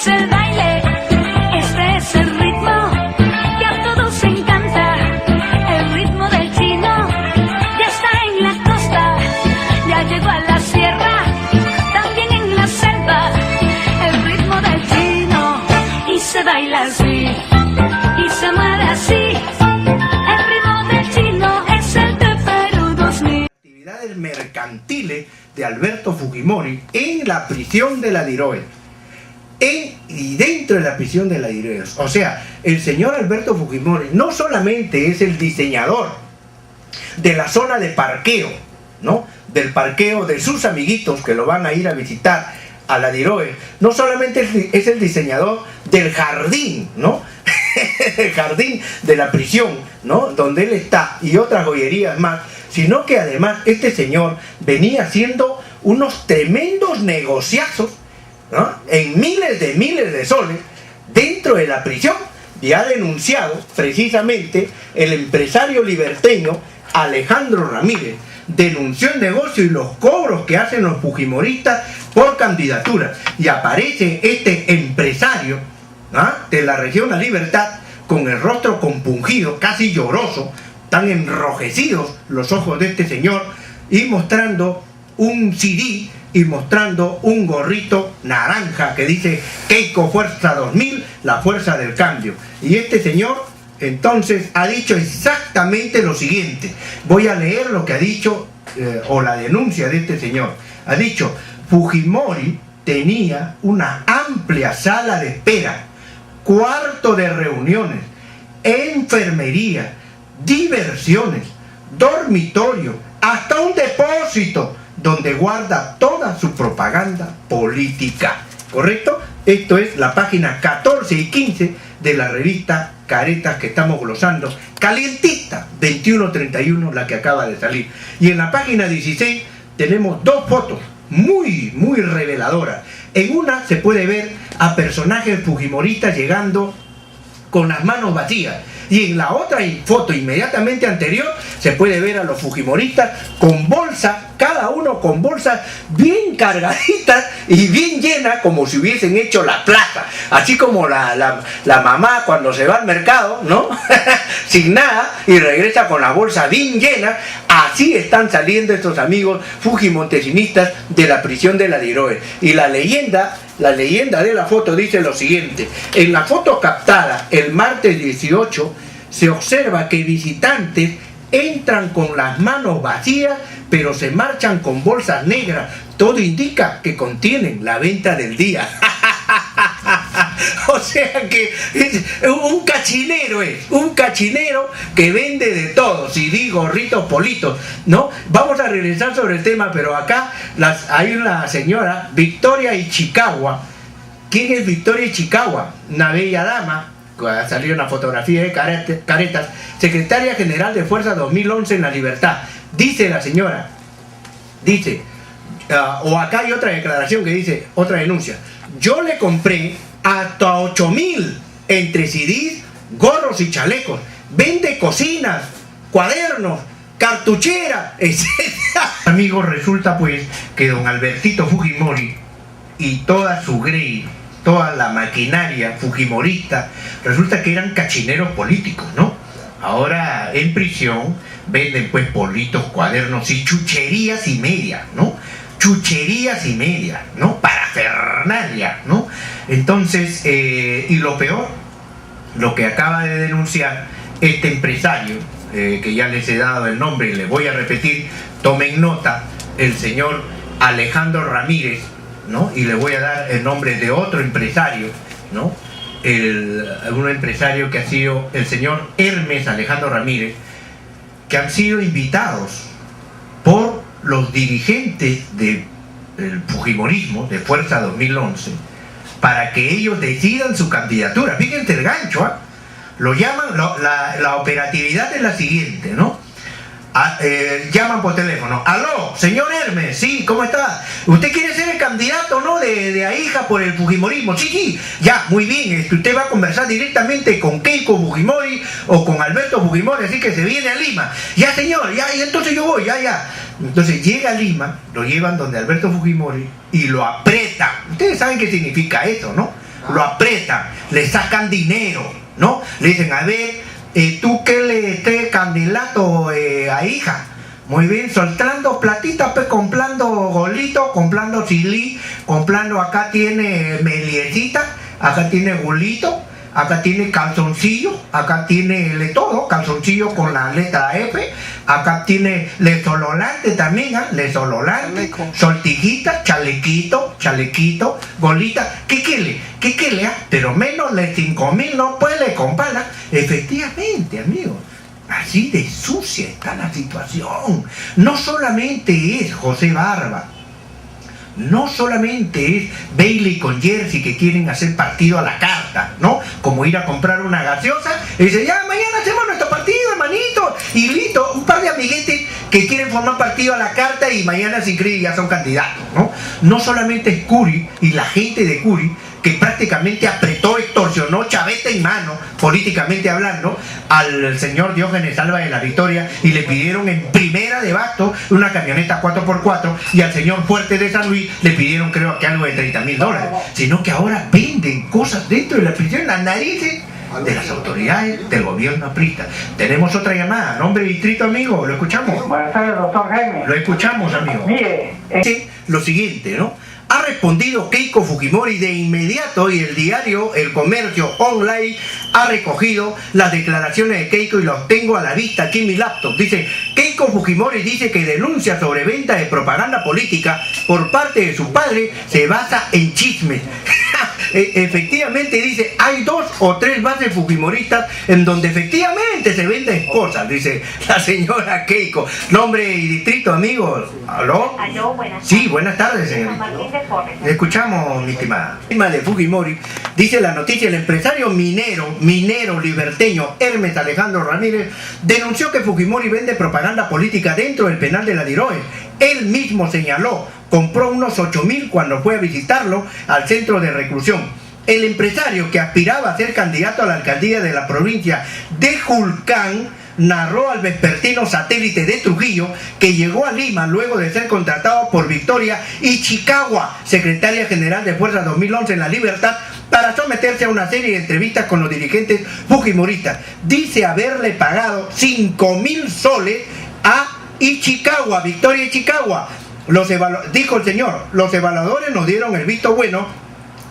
es el baile, este es el ritmo que a todos encanta. El ritmo del chino ya está en la costa, ya llegó a la sierra, también en la selva. El ritmo del chino y se baila así y se mueve así. El ritmo del chino es el de Perú 2000. Actividades mercantiles de Alberto Fujimori en la prisión de la Diroe. Y dentro de la prisión de la Diroe. O sea, el señor Alberto Fujimori no solamente es el diseñador de la zona de parqueo, ¿no? Del parqueo de sus amiguitos que lo van a ir a visitar a la Diroe. No solamente es el diseñador del jardín, ¿no? El jardín de la prisión, ¿no? Donde él está, y otras joyerías más, sino que además este señor venía haciendo unos tremendos negociazos, ¿no? En miles de soles dentro de la prisión, y ha denunciado precisamente el empresario liberteño Alejandro Ramírez. Denunció el negocio y los cobros que hacen los fujimoristas por candidatura, y aparece este empresario, ¿no?, de la región La Libertad, con el rostro compungido, casi lloroso, tan enrojecidos los ojos de este señor, y mostrando un CD y mostrando un gorrito naranja que dice Keiko Fuerza 2000, la fuerza del cambio. Y este señor entonces ha dicho exactamente lo siguiente. Voy a leer lo que ha dicho, o la denuncia de este señor. Ha dicho: Fujimori tenía una amplia sala de espera, cuarto de reuniones, enfermería, diversiones, dormitorio, hasta un depósito donde guarda toda su propaganda política. ¿Correcto? Esto es la página 14 y 15 de la revista Caretas que estamos glosando, calientita, 21-31, la que acaba de salir. Y en la página 16 tenemos dos fotos muy reveladoras. En una se puede ver a personajes fujimoristas llegando con las manos vacías, y en la otra foto inmediatamente anterior se puede ver a los fujimoristas con bolsas, cada uno con bolsas bien cargaditas y bien llenas, como si hubiesen hecho la plaza, así como la mamá cuando se va al mercado, ¿no? Sin nada, y regresa con la bolsa bien llena. Así están saliendo estos amigos fujimontesinistas de la prisión de la Diroe. Y la leyenda de la foto dice lo siguiente: en la foto captada el martes 18 se observa que visitantes entran con las manos vacías, pero se marchan con bolsas negras. Todo indica que contienen la venta del día. O sea que es un cachinero que vende de todo, CD, gorritos, politos, ¿no? Vamos a regresar sobre el tema, pero acá hay una señora, Victoria Ichikawa. ¿Quién es Victoria Ichikawa? Una bella dama, salió una fotografía de Caretas, secretaria general de Fuerza 2011 en La Libertad. Dice la señora, o acá hay otra declaración que dice, otra denuncia: yo le compré hasta 8,000 entre CDs, gorros y chalecos. Vende cocinas, cuadernos, cartuchera, etc. Amigos, resulta pues que don Albertito Fujimori y toda su grey, toda la maquinaria fujimorista, resulta que eran cachineros políticos, ¿no? Ahora en prisión venden pues politos, cuadernos y chucherías y medias, ¿no? Chucherías y medias, ¿no? Parafernalia, ¿no? Entonces, y lo peor, lo que acaba de denunciar este empresario, que ya les he dado el nombre y les voy a repetir, tomen nota, el señor Alejandro Ramírez, ¿no? Y le voy a dar el nombre de otro empresario, ¿no? Un empresario que ha sido el señor Hermes Alejandro Ramírez, que han sido invitados por los dirigentes del fujimorismo de Fuerza 2011 para que ellos decidan su candidatura. Fíjense el gancho, ¿eh? Lo llaman, la operatividad es la siguiente, ¿no? Llaman por teléfono: aló, señor Hermes, sí, ¿cómo está? ¿Usted quiere ser el candidato, no, de Ahija por el fujimorismo? Sí, ya, muy bien, usted va a conversar directamente con Keiko Fujimori o con Alberto Fujimori, así que se viene a Lima. Ya, señor, ya, y entonces yo voy, ya. Entonces llega a Lima, lo llevan donde Alberto Fujimori y lo apretan. Ustedes saben qué significa eso, ¿no? lo apretan, le sacan dinero, ¿no? Le dicen, a ver, tú que le estés candidato a hija. Muy bien, soltando platitas, pues comprando golito, comprando chili, comprando, acá tiene meliecita, acá tiene golito, acá tiene calzoncillo, acá tiene de todo, calzoncillo con la letra F, acá tiene lesololante también, lesololante, sortijita, chalequito, golita, ¿qué quiere? Pero menos de 5.000 no puede comprarla. Efectivamente, amigos. Así de sucia está la situación. No solamente es José Barba, no solamente es Bailey con Jersey que quieren hacer partido a la carta, ¿no? Como ir a comprar una gaseosa y dice, ya mañana hacemos nuestro partido, hermanito, y listo, un par de amiguetes que quieren formar partido a la carta y mañana se inscriben y ya son candidatos, ¿no? No solamente es Curi y la gente de Curi que prácticamente apretó, extorsionó, chaveta en mano, políticamente hablando, al señor Diógenes Alba de la Victoria y le pidieron en primera de Basto una camioneta 4x4 y al señor Fuerte de San Luis le pidieron creo que algo de $30.000, sino que ahora venden cosas dentro de la prisión, las narices de las autoridades del gobierno aprista. Tenemos otra llamada, nombre y distrito, amigo, ¿lo escuchamos? Buenas tardes, doctor Jaime. Lo escuchamos, amigo. Mire, lo siguiente, ¿no? Ha respondido Keiko Fujimori de inmediato y el diario El Comercio Online ha recogido las declaraciones de Keiko y las tengo a la vista aquí en mi laptop. Dice, Keiko Fujimori dice que denuncia sobre venta de propaganda política por parte de su padre se basa en chismes. Efectivamente dice, hay 2 o 3 bases fujimoristas en donde efectivamente se venden cosas, dice la señora Keiko. Nombre y distrito, amigos. ¿Aló? Aló, buenas tardes. Sí, buenas tardes, señorita. Martín de Porres. Escuchamos, mi estimada. De Fujimori, dice la noticia, el empresario minero liberteño Hermes Alejandro Ramírez denunció que Fujimori vende propaganda política dentro del penal de la Diroe. Él mismo señaló, compró unos 8.000 cuando fue a visitarlo al centro de reclusión. El empresario que aspiraba a ser candidato a la alcaldía de la provincia de Julcán narró al vespertino Satélite de Trujillo que llegó a Lima luego de ser contratado por Victoria Ichikawa, secretaria general de Fuerza 2011 en La Libertad, para someterse a una serie de entrevistas con los dirigentes fujimoristas. Dice haberle pagado 5.000 soles a Ichikawa, Victoria Ichikawa. Dijo el señor, los evaluadores nos dieron el visto bueno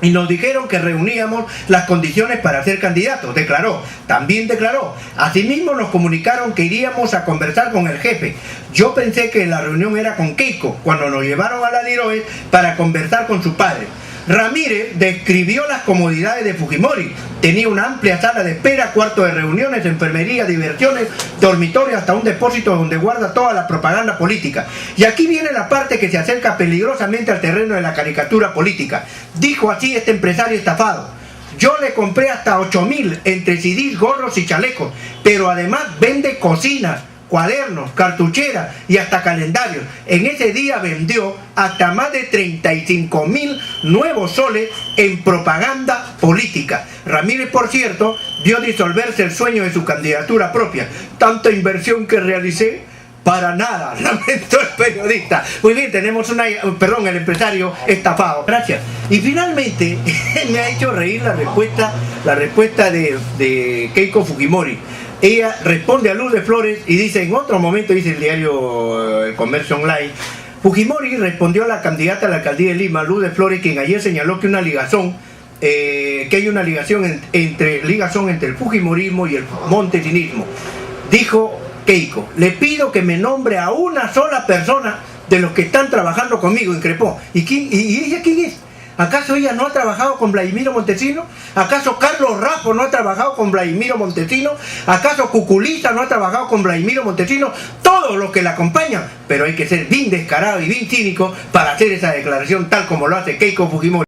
y nos dijeron que reuníamos las condiciones para ser candidatos, declaró. También declaró, asimismo nos comunicaron que iríamos a conversar con el jefe. Yo pensé que la reunión era con Keiko, cuando nos llevaron a la Diroe para conversar con su padre. Ramírez describió las comodidades de Fujimori. Tenía una amplia sala de espera, cuarto de reuniones, enfermería, diversiones, dormitorio, hasta un depósito donde guarda toda la propaganda política. Y aquí viene la parte que se acerca peligrosamente al terreno de la caricatura política. Dijo así este empresario estafado: yo le compré hasta 8.000 entre CDs, gorros y chalecos, pero además vende cocinas, cuadernos, cartucheras y hasta calendarios. En ese día vendió hasta más de 35.000 nuevos soles en propaganda política. Ramírez, por cierto, vio disolverse el sueño de su candidatura propia. Tanta inversión que realicé para nada, lamentó el periodista. Muy bien, tenemos el empresario estafado. Gracias. Y finalmente me ha hecho reír la respuesta de Keiko Fujimori. Ella responde a Luz de Flores y dice, en otro momento, dice el diario El Comercio Online, Fujimori respondió a la candidata a la alcaldía de Lima, Luz de Flores, quien ayer señaló que hay una ligación entre el fujimorismo y el montesinismo. Dijo Keiko, le pido que me nombre a una sola persona de los que están trabajando conmigo, increpó. ¿Y ella quién es? ¿Acaso ella no ha trabajado con Vladimiro Montesino? ¿Acaso Carlos Raffo no ha trabajado con Vladimiro Montesino? ¿Acaso Cuculiza no ha trabajado con Vladimiro Montesino? Todos los que la acompañan, pero hay que ser bien descarado y bien cínico para hacer esa declaración tal como lo hace Keiko Fujimori.